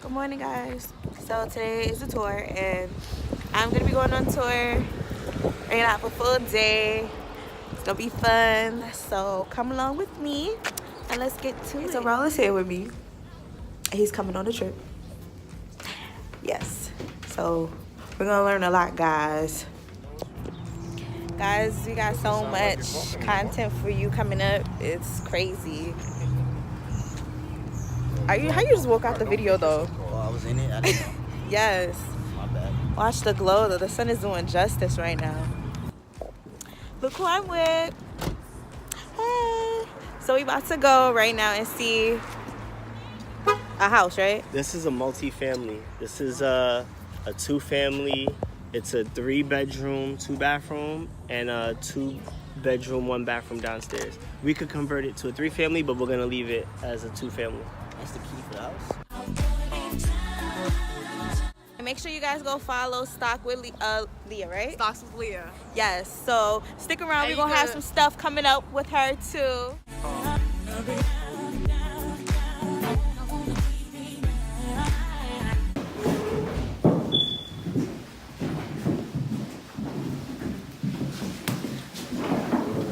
Good morning, guys. So today is a tour, and I'm gonna be going on tour. We're gonna have a full day. It's gonna be fun. So come along with me, and let's get to it. So Raul is here with me. He's coming on the trip. Yes. So we're gonna learn a lot, guys. Guys, we got so much content for you coming up. It's crazy. How you just woke out the video though? Oh, I was in it. I didn't know. Yes. My bad. Watch the glow though. The sun is doing justice right now. Look who I'm with. Hey. So we about to go right now and see a house, right? This is a multi-family. This is a 2-family. It's a 3-bedroom, 2-bathroom, and a 2-bedroom, 1-bathroom downstairs. We could convert it to a 3-family, but we're gonna leave it as a 2-family. That's the key for the house. And make sure you guys go follow Stock with Leah, right? Stocks with Leah. Yes. So stick around. We're gonna have some stuff coming up with her too.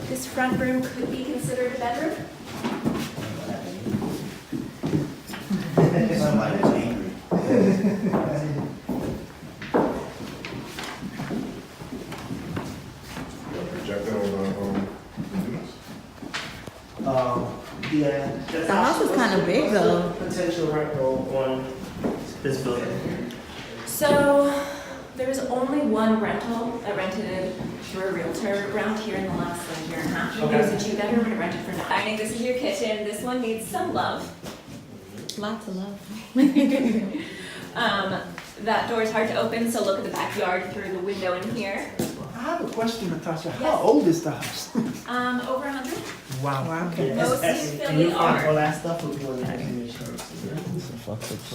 This front room could be considered a bedroom. Somebody was angry. Yeah. The house is kind of big though. Potential rent roll on this building. So there's only one rental. I rented it through a realtor around here in the last year and a half. It was a 2-bedroom and I rented for dining. This is your kitchen. This one needs some love. Lots of love. That door is hard to open, so look at the backyard through the window in here. I have a question, Natasha. Yes. How old is the house? Over 100. Wow. Okay. Most Can Philly you find all are. that stuff or do you want to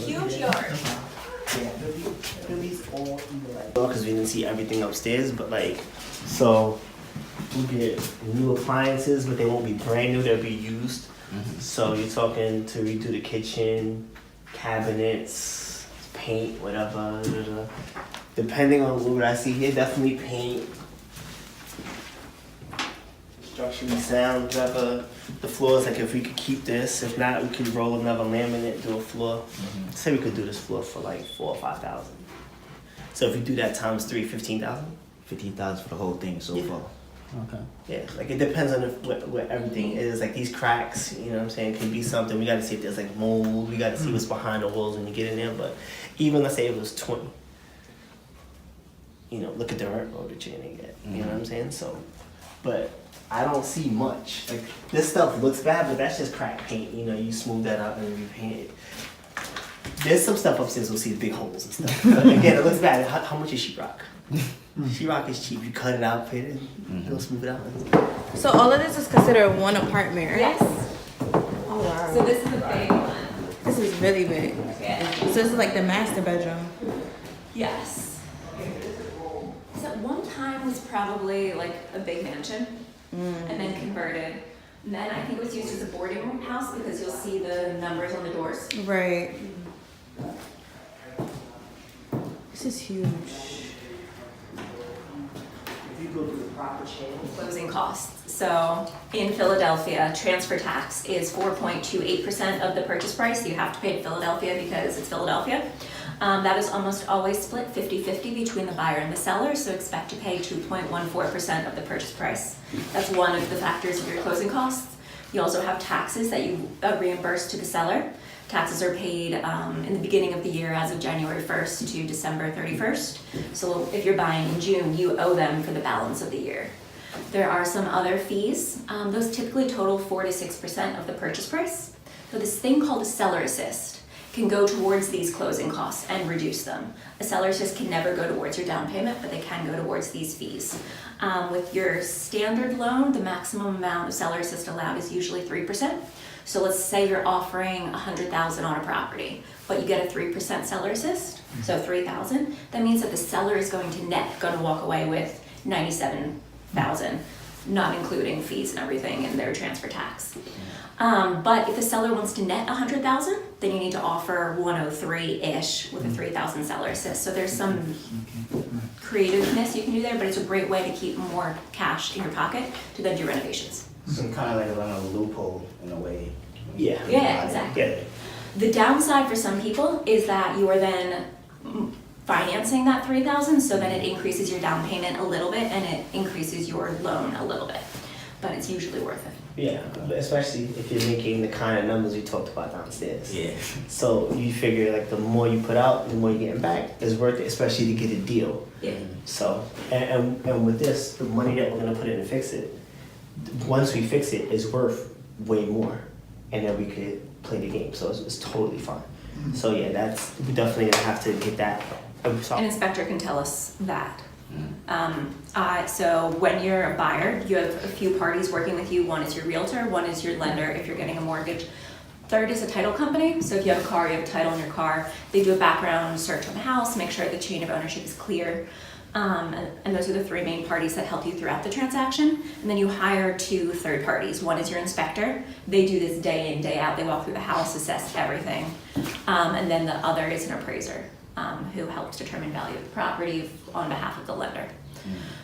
Huge yard. Philly's all because we didn't see everything upstairs, but like, so we get new appliances, but they won't be brand new, they'll be used. So you're talking to redo the kitchen, cabinets, paint, whatever. Depending on what I see here, definitely paint, structurally sound, whatever. The floors, like if we could keep this, if not, we could roll another laminate, do a floor. Say we could do this floor for like 4,000 or 5,000. So if you do that times 3, 15,000. 15,000 for the whole thing so far. Okay. Yeah, like it depends on what everything is. Like these cracks, you know what I'm saying, could be something. We got to see if there's like mold. We got to see what's behind the walls when you get in there. But even let's say it was 20, you know, look at the rent roll that you're gonna get. You know what I'm saying? So, but I don't see much. Like this stuff looks bad, but that's just cracked paint. You know, you smooth that out and repaint it. There's some stuff upstairs we'll see big holes and stuff. But again, it looks bad. How much is sheetrock? Sheetrock is cheap. You cut it out, put it in, go smooth it out. So all of this is considered one apartment, right? Yes. Oh wow. So this is a big one. This is really big. Yeah. So this is like the master bedroom. Yes. So at one time was probably like a big mansion and then converted. And then I think it was used as a boarding room house because you'll see the numbers on the doors. Right. This is huge. If you go through the proper channel. Closing costs. So in Philadelphia, transfer tax is 4.28% of the purchase price you have to pay in Philadelphia because it's Philadelphia. That is almost always split 50-50 between the buyer and the seller, so expect to pay 2.14% of the purchase price. That's one of the factors of your closing costs. You also have taxes that you reimburse to the seller. Taxes are paid in the beginning of the year as of January 1st to December 31st. So if you're buying in June, you owe them for the balance of the year. There are some other fees. Those typically total 4 to 6% of the purchase price. So this thing called a seller assist can go towards these closing costs and reduce them. A seller assist can never go towards your down payment, but they can go towards these fees. With your standard loan, the maximum amount of seller assist allowed is usually 3%. So let's say you're offering $100,000 on a property, but you get a 3% seller assist, so $3,000. That means that the seller is going to walk away with $97,000, not including fees and everything and their transfer tax. But if the seller wants to net $100,000, then you need to offer 103-ish with a 3,000 seller assist. So there's some creativeness you can do there, but it's a great way to keep more cash in your pocket to then do renovations. Some kind of like a loophole in a way. Yeah. Yeah, exactly. Yeah. The downside for some people is that you are then financing that $3,000, so then it increases your down payment a little bit and it increases your loan a little bit, but it's usually worth it. Yeah, especially if you're making the kind of numbers we talked about downstairs. Yeah. So you figure like the more you put out, the more you're getting back is worth it, especially to get a deal. Yeah. So, and with this, the money that we're gonna put in to fix it, once we fix it, is worth way more. And then we could play the game, so it's totally fine. So yeah, we definitely gonna have to get that. An inspector can tell us that. So when you're a buyer, you have a few parties working with you. One is your realtor, one is your lender if you're getting a mortgage. Third is a title company. So if you have a car, you have a title in your car. They do a background search on the house, make sure the chain of ownership is clear. And those are the three main parties that help you throughout the transaction. And then you hire 2 third parties. One is your inspector. They do this day in, day out. They walk through the house, assess everything. And then the other is an appraiser who helps determine value of the property on behalf of the lender.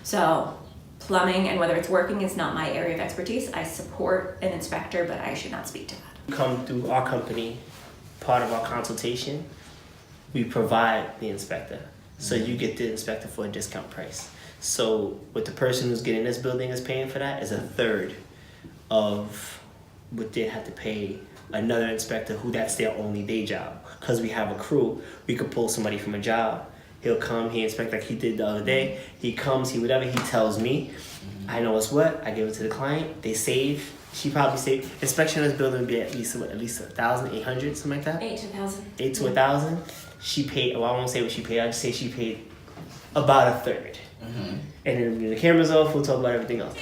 So plumbing and whether it's working is not my area of expertise. I support an inspector, but I should not speak to that. Come through our company, part of our consultation, we provide the inspector. So you get the inspector for a discount price. So what the person who's getting this building is paying for that is a third of what they have to pay another inspector who that's their only day job. Because we have a crew, we could pull somebody from a job. He'll come, he inspect like he did the other day. He comes, whatever he tells me, I know it's what, I give it to the client, they save. She probably saved, inspection on this building would be at least 1,800, something like that? 8 to 1,000. 8 to 1,000. She paid, well, I won't say what she paid, I'll just say she paid about a third. And then when the camera's off, we'll talk about everything else.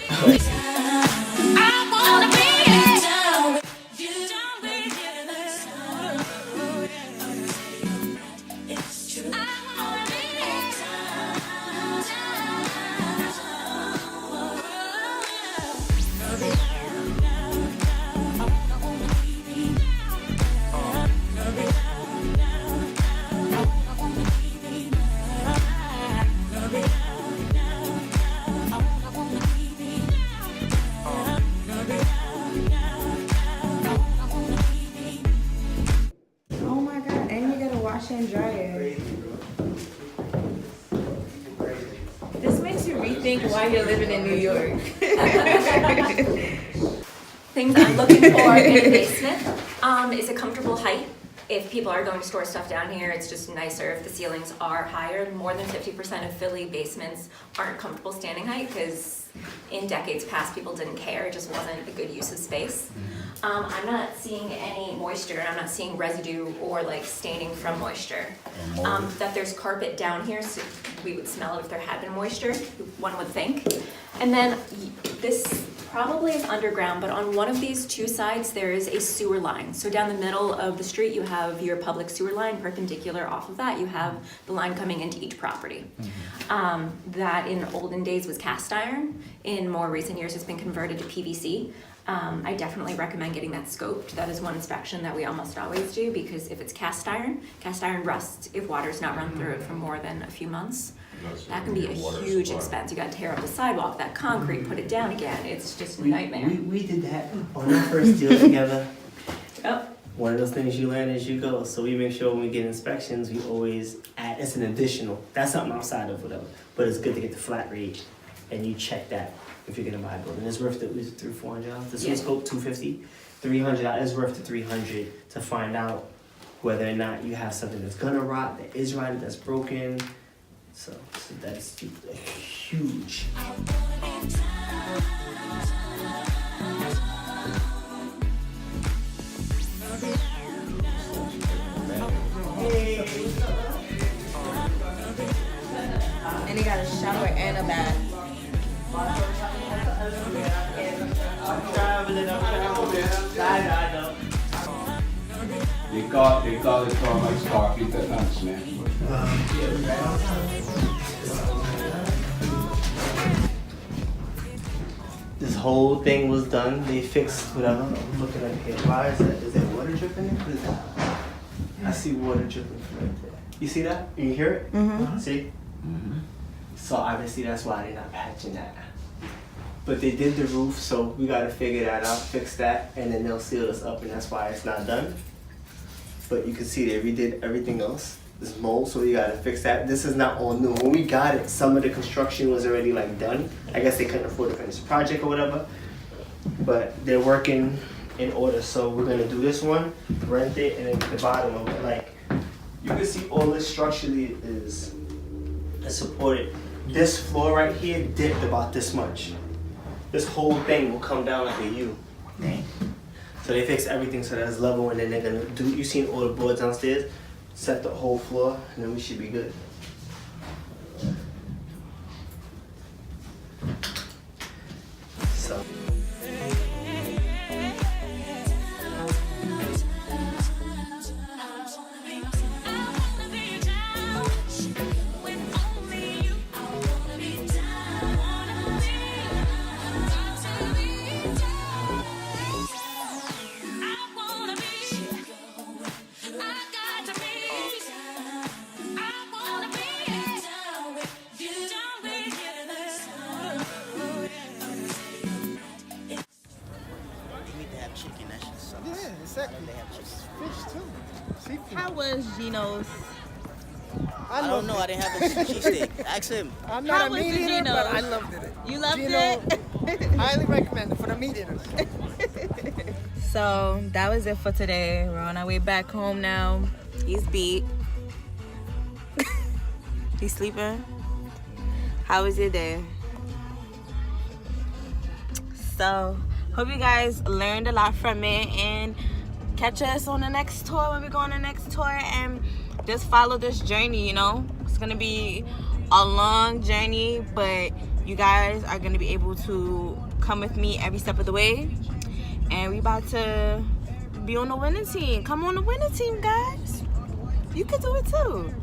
Oh my god, and you got a washer and dryer. This makes you rethink why you're living in New York. Things I'm looking for in a basement is a comfortable height. If people are going to store stuff down here, it's just nicer if the ceilings are higher. More than 50% of Philly basements aren't comfortable standing height because in decades past people didn't care. It just wasn't a good use of space. I'm not seeing any moisture, and I'm not seeing residue or like staining from moisture. That there's carpet down here, so we would smell it if there had been moisture, one would think. And then this probably is underground, but on one of these 2 sides there is a sewer line. So down the middle of the street you have your public sewer line, perpendicular off of that you have the line coming into each property. That in olden days was cast iron. In more recent years it's been converted to PVC. I definitely recommend getting that scoped. That is one inspection that we almost always do, because if it's cast iron rusts if water's not run through it for more than a few months. That can be a huge expense. You gotta tear up the sidewalk, that concrete, put it down again. It's just a nightmare. We did that on our first deal together. Oh. One of those things you learn as you go. So we make sure when we get inspections, we always add, it's an additional, that's something outside of whatever, but it's good to get the flat rate and you check that if you're gonna buy a building. It's worth at least $300-400. This one's scope $250, $300 is worth the $300 to find out whether or not you have something that's gonna rot, that is rotted, that's broken. So that's huge. And he got a shower and a bath. They call it like Scarfeet at lunch, man. This whole thing was done. They fixed whatever. I'm looking at here. Why is that? Is there water dripping in? What is that? I see water dripping from right there. You see that? You hear it? Mm-hmm. See? So obviously that's why they're not patching that. But they did the roof, so we gotta figure that out, fix that, and then they'll seal us up, and that's why it's not done. But you can see they redid everything else. This mold, so we gotta fix that. This is not all new. When we got it, some of the construction was already like done. I guess they couldn't afford to finish the project or whatever. But they're working in order, so we're gonna do this one, rent it, and then the bottom of it, like, you can see all this structurally is supported. This floor right here dipped about this much. This whole thing will come down like a U. So they fixed everything so that's level, and then they're gonna do, you seen all the boards downstairs? Set the whole floor, and then we should be good. So. Yeah, exactly. Fish too. Seafood. How was Gino's? I don't know. I didn't have a cheesesteak. Ask him. I'm How not a was meat the eater, Gino's? but I loved it. You loved Gino, it? highly recommended for the meat eaters. So that was it for today. We're on our way back home now. He's beat. He's sleeping. How was your day? So hope you guys learned a lot from it, and catch us on the next tour when we go on the next tour, and just follow this journey. You know, it's gonna be a long journey, but you guys are gonna be able to come with me every step of the way, and we about to be on the winning team. Come on the winning team, guys. You can do it too.